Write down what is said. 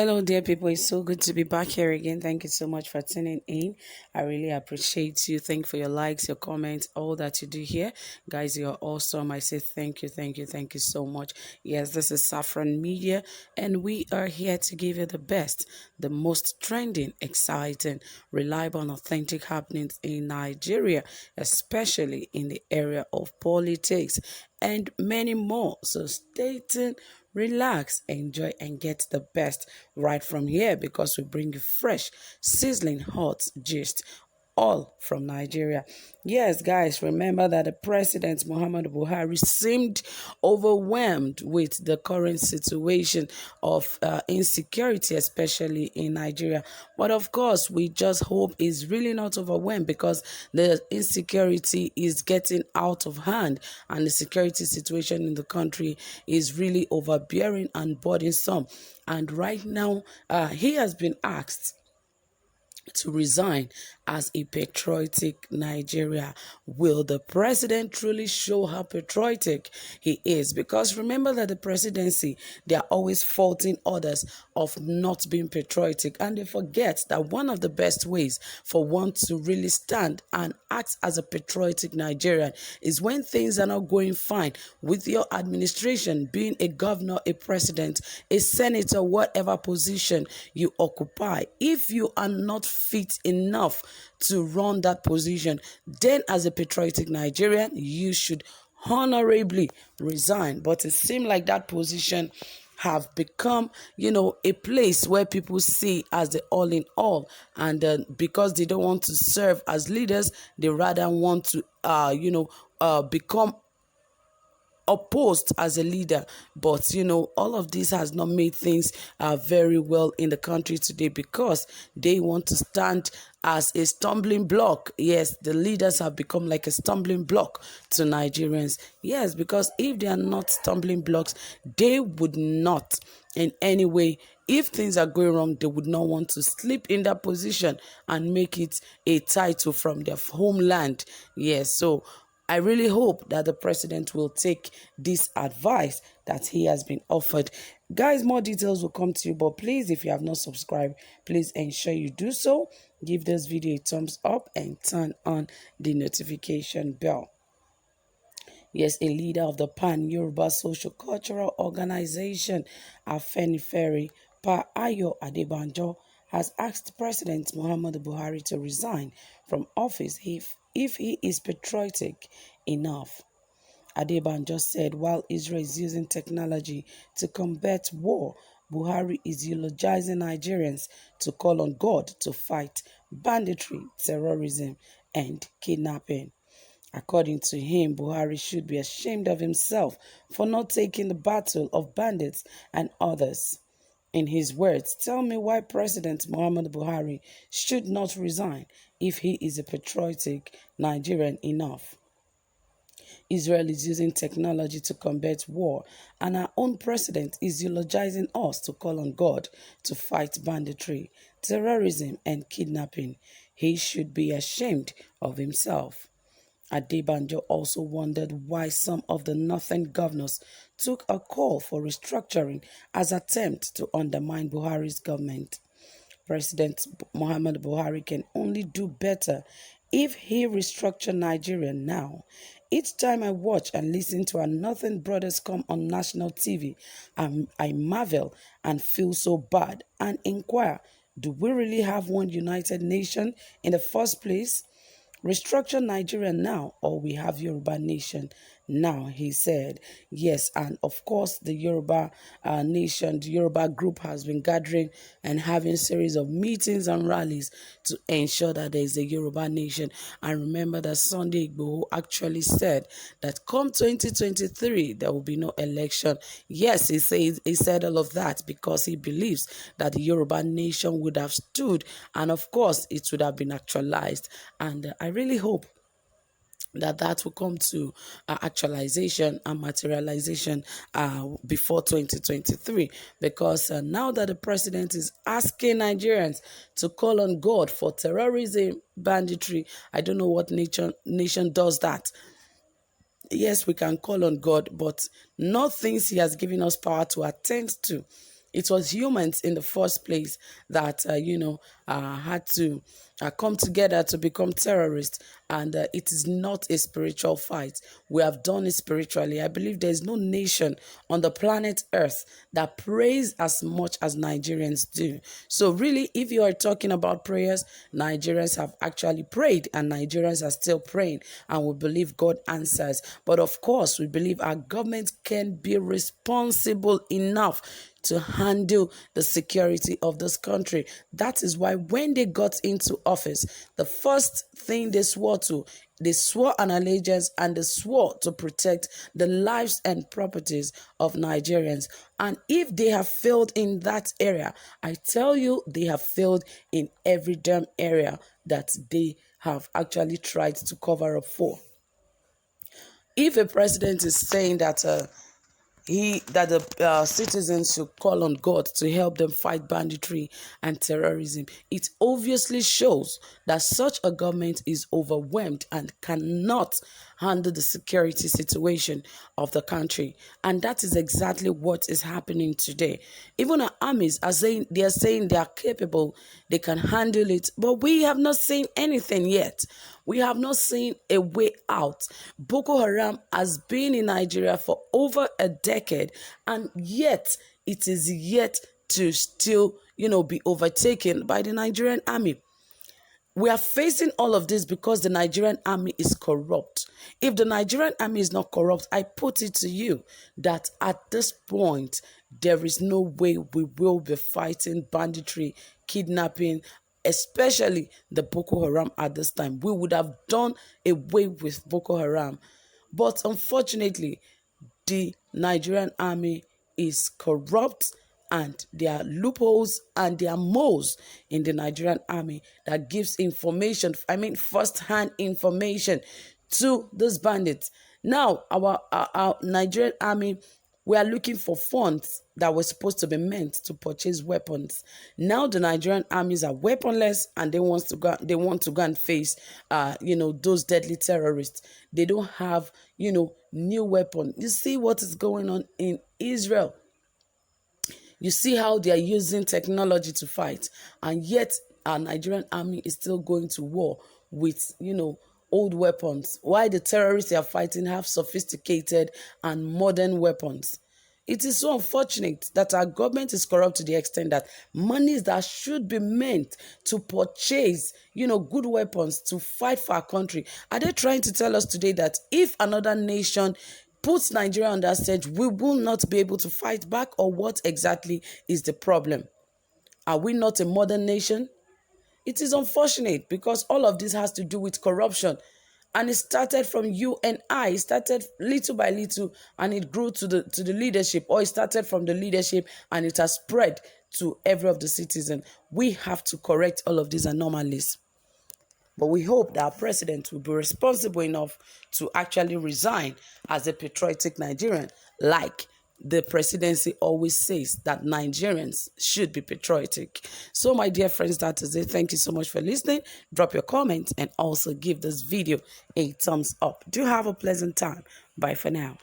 Hello, dear people. It's so good to be back here again. Thank you so much for tuning in. I really appreciate you. Thank you for your likes, your comments, all that you do here. Guys, you're awesome. I say thank you so much. Yes, this is Saffron Media, and we are here to give you the best, the most trending, exciting, reliable, and authentic happenings in Nigeria, especially in the area of politics and many more. So stay tuned, relax, enjoy, and get the best right from here because we bring you fresh, sizzling hot gist all from Nigeria. Yes, guys, remember that the President Muhammad Buhari seemed overwhelmed with the current situation of insecurity, especially in Nigeria. But of course, we just hope he's really not overwhelmed because the insecurity is getting out of hand and the security situation in the country is really overbearing and burdensome. And right now, he has been asked to resign as a patriotic Nigeria. Will the president truly show how patriotic he is? Because remember that the presidency, they are always faulting others of not being patriotic, and they forget that one of the best ways for one to really stand and act as a patriotic Nigerian is when things are not going fine with your administration, being a governor, a president, a senator, whatever position you occupy. If you are not fit enough to run that position, then as a patriotic Nigerian, you should honorably resign. But it seems like that position have become, a place where people see as the all in all. And because they don't want to serve as leaders, they rather want to, become opposed as a leader. But all of this has not made things very well in the country today because they want to stand as a stumbling block. Yes, the leaders have become like a stumbling block to Nigerians. Yes, because if they are not stumbling blocks, they would not in any way, if things are going wrong, they would not want to sleep in that position and make it a title from their homeland. Yes, so I really hope that the president will take this advice that he has been offered. Guys, more details will come to you, but please, if you have not subscribed, please ensure you do so. Give this video a thumbs up and turn on the notification bell. Yes, a leader of the Pan-Yoruba Social Cultural Organization, Afenifere, Pa Ayo Adebanjo, has asked President Muhammadu Buhari to resign from office if he is patriotic enough. Adebanjo said while Israel is using technology to combat war, Buhari is eulogizing Nigerians to call on God to fight banditry, terrorism, and kidnapping. According to him, Buhari should be ashamed of himself for not taking the battle of bandits and others. In his words, tell me why President Muhammad Buhari should not resign if he is a patriotic Nigerian enough. Israel is using technology to combat war, and our own president is eulogizing us to call on God to fight banditry, terrorism, and kidnapping. He should be ashamed of himself. Adebanjo also wondered why some of the northern governors took a call for restructuring as attempt to undermine Buhari's government. President Muhammad Buhari can only do better if he restructures Nigeria now. Each time I watch and listen to our northern brothers come on national TV, I marvel and feel so bad and inquire, do we really have one united nation in the first place? Restructure Nigeria now or we have Yoruba nation now, he said. Yes, and of course the Yoruba nation, the Yoruba group has been gathering and having a series of meetings and rallies to ensure that there is a Yoruba nation. And remember that Sunday Igboho actually said that come 2023 there will be no election. Yes, he said all of that because he believes that the Yoruba nation would have stood and of course it would have been actualized. And I really hope that will come to actualization and materialization before 2023 because now that the president is asking Nigerians to call on God for terrorism, banditry, I don't know what nation does that. Yes, we can call on God, but not things he has given us power to attend to. It was humans in the first place that, had to come together to become terrorists. And it is not a spiritual fight. We have done it spiritually. I believe there is no nation on the planet Earth that prays as much as Nigerians do. So really, if you are talking about prayers, Nigerians have actually prayed, and Nigerians are still praying, and we believe God answers. But of course, we believe our government can be responsible enough to handle the security of this country. That is why when they got into office, the first thing they swore an allegiance, and they swore to protect the lives and properties of Nigerians. And if they have failed in that area, I tell you, they have failed in every damn area that they have actually tried to cover up for. If a president is saying that the citizens should call on God to help them fight banditry and terrorism, it obviously shows that such a government is overwhelmed and cannot handle the security situation of the country. And that is exactly what is happening today. Even our armies are saying they are capable, they can handle it, but we have not seen anything yet. We have not seen a way out. Boko Haram has been in Nigeria for over a decade, and yet it is yet to still, be overtaken by the Nigerian army. We are facing all of this because the Nigerian army is corrupt. If the Nigerian army is not corrupt, I put it to you that at this point, there is no way we will be fighting banditry, kidnapping, especially the Boko Haram at this time. We would have done away with Boko Haram. But unfortunately, the Nigerian army is corrupt, and there are loopholes and there are moles in the Nigerian army that gives information, first-hand information to those bandits. Now, our Nigerian army, we are looking for funds that were supposed to be meant to purchase weapons. Now the Nigerian armies are weaponless, and they want to go and face, those deadly terrorists. They don't have, new weapon. You see what is going on in Israel. You see how they are using technology to fight, and yet our Nigerian army is still going to war with, old weapons. Why the terrorists they are fighting have sophisticated and modern weapons. It is so unfortunate that our government is corrupt to the extent that monies that should be meant to purchase, good weapons to fight for our country, are they trying to tell us today that if another nation puts Nigeria on that stage, we will not be able to fight back? Or what exactly is the problem? Are we not a modern nation? It is unfortunate because all of this has to do with corruption. And it started from you and I. It started little by little, and it grew to the leadership, or it started from the leadership and it has spread to every of the citizen. We have to correct all of these anomalies. But we hope that our president will be responsible enough to actually resign as a patriotic Nigerian, like the presidency always says that Nigerians should be patriotic. So, my dear friends, that is it. Thank you so much for listening. Drop your comments and also give this video a thumbs up. Do have a pleasant time. Bye for now.